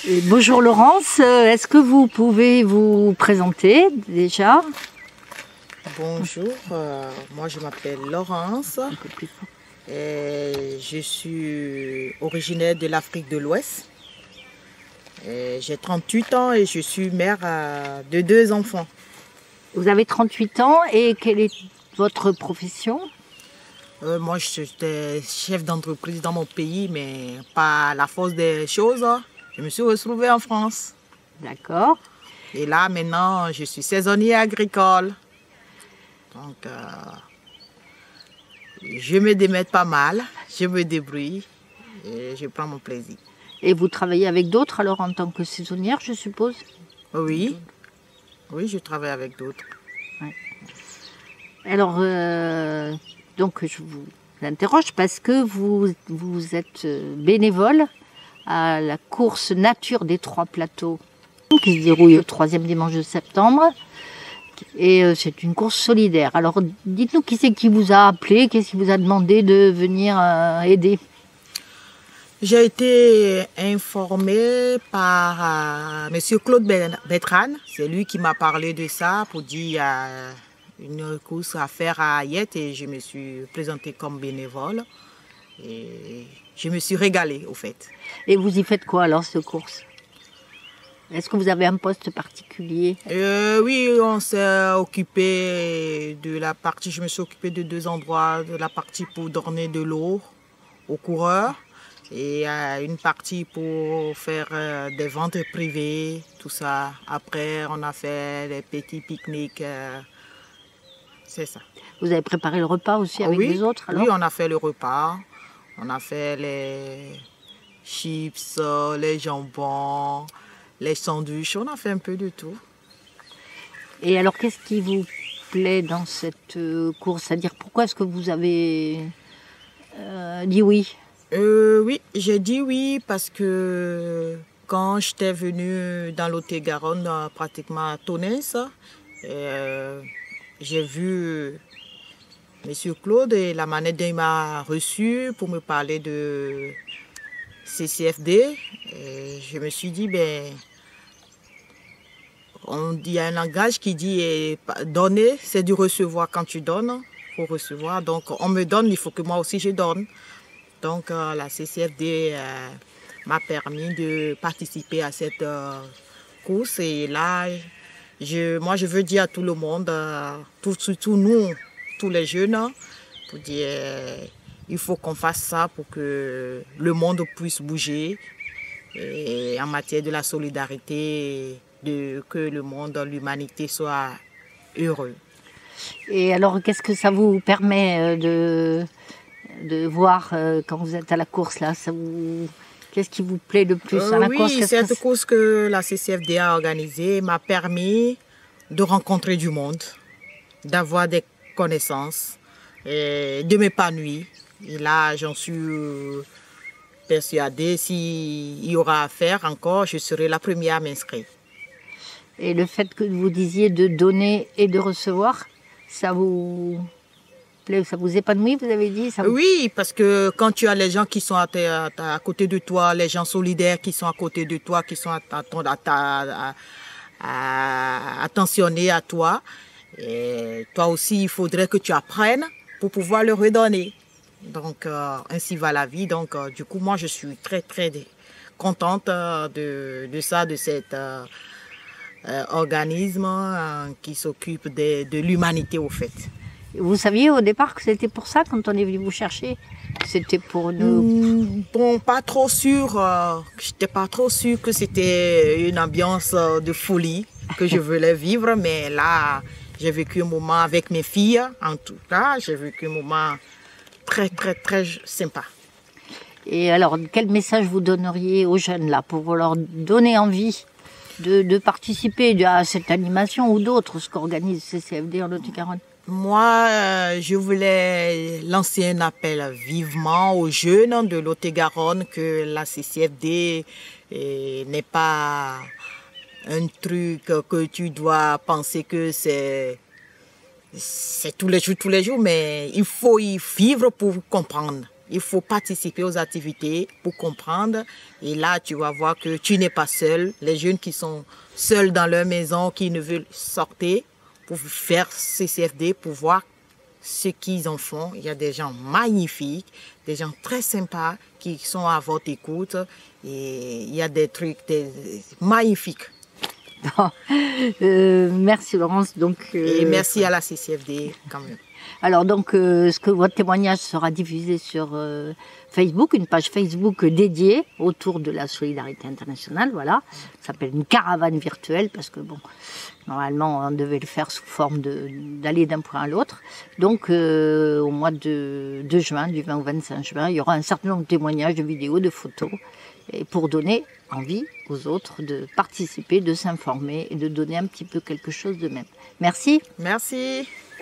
Et bonjour Laurence, est-ce que vous pouvez vous présenter déjà? Bonjour, moi je m'appelle Laurence et je suis originaire de l'Afrique de l'Ouest. J'ai 38 ans et je suis mère de 2 enfants. Vous avez 38 ans et quelle est votre profession? Moi j'étais chef d'entreprise dans mon pays, mais par la force des choses, je me suis retrouvée en France. D'accord. Et là maintenant je suis saisonnier agricole. Donc je me démène pas mal, je me débrouille et je prends mon plaisir. Et vous travaillez avec d'autres alors en tant que saisonnière, je suppose? Oui, oui, je travaille avec d'autres. Ouais. Alors, donc je vous interroge parce que vous êtes bénévole à la course nature des 3 plateaux qui se déroule le 3e dimanche de septembre. Et c'est une course solidaire. Alors, dites-nous qui c'est qui vous a appelé, qu'est-ce qui vous a demandé de venir aider? J'ai été informée par Monsieur Claude Bertrand. C'est lui qui m'a parlé de ça pour dire une course à faire à Ayette et je me suis présentée comme bénévole. Et je me suis régalée au fait. Et vous y faites quoi alors, cette course? Est-ce que vous avez un poste particulier? Oui, on s'est occupé de la partie, je me suis occupée de 2 endroits, de la partie pour donner de l'eau aux coureurs et une partie pour faire des ventes privées, tout ça. Après, on a fait des petits pique-niques, c'est ça. Vous avez préparé le repas aussi avec les autres alors? Oui, on a fait le repas, on a fait les chips, les jambons, les sandwichs, on a fait un peu de tout. Et alors, qu'est-ce qui vous plaît dans cette course? C'est-à-dire, pourquoi est-ce que vous avez dit oui? Oui, j'ai dit oui parce que quand j'étais venue dans Lot-et-Garonne, pratiquement à Tonnes, j'ai vu Monsieur Claude et la manière dont il m'a reçu pour me parler de CCFD. Et je me suis dit, il y a un langage qui dit donner, c'est du recevoir. Quand tu donnes, il faut recevoir. Donc on me donne, il faut que moi aussi je donne. Donc la CCFD m'a permis de participer à cette course. Et là, moi je veux dire à tout le monde, surtout nous, tous les jeunes, pour dire il faut qu'on fasse ça pour que le monde puisse bouger. Et en matière de la solidarité, que le monde, l'humanité soit heureux. Et alors, qu'est-ce que ça vous permet de voir quand vous êtes à la course là? Qu'est-ce qui vous plaît le plus à la course? Oui, cette course que la CCFD a organisée m'a permis de rencontrer du monde, d'avoir des connaissances, et de m'épanouir. Et là, j'en suis persuadée, s'il y aura à faire encore, je serai la première à m'inscrire. Et le fait que vous disiez de donner et de recevoir, ça vous plaît, ça vous épanouit, vous avez dit ça vous... Oui, parce que quand tu as les gens qui sont à côté de toi, les gens solidaires qui sont à côté de toi, qui sont attentionnés à toi, et toi aussi, il faudrait que tu apprennes pour pouvoir le redonner. Donc, ainsi va la vie. Donc, du coup, moi, je suis très, très contente de ça, de cet organisme qui s'occupe de l'humanité, au fait. Vous saviez au départ que c'était pour ça, quand on est venu vous chercher? C'était pour nous... Bon, pas trop sûr. J'étais pas trop sûre que c'était une ambiance de folie que je voulais vivre. Mais là, j'ai vécu un moment avec mes filles, en tout cas. J'ai vécu un moment très, très, très sympa. Et alors, quel message vous donneriez aux jeunes là, pour leur donner envie de participer à cette animation ou d'autres, ce qu'organise CCFD en Lot-et-Garonne? Moi, je voulais lancer un appel vivement aux jeunes de Lot-et-Garonne que la CCFD n'est pas un truc que tu dois penser que c'est tous les jours, mais il faut y vivre pour comprendre. Il faut participer aux activités pour comprendre. Et là, tu vas voir que tu n'es pas seul. Les jeunes qui sont seuls dans leur maison, qui ne veulent sortir pour faire CCFD, pour voir ce qu'ils en font. Il y a des gens magnifiques, des gens très sympas qui sont à votre écoute. Et il y a des trucs magnifiques. Merci Laurence. Donc, et merci à la CCFD quand même. Alors donc, votre témoignage sera diffusé sur Facebook, une page Facebook dédiée autour de la solidarité internationale, voilà. Ça s'appelle une caravane virtuelle parce que bon, normalement on devait le faire sous forme d'aller d'un point à l'autre. Donc au mois de juin, du 20 au 25 juin, il y aura un certain nombre de témoignages, de vidéos, de photos, et pour donner envie aux autres de participer, de s'informer et de donner un petit peu quelque chose d'eux-mêmes. Merci. Merci.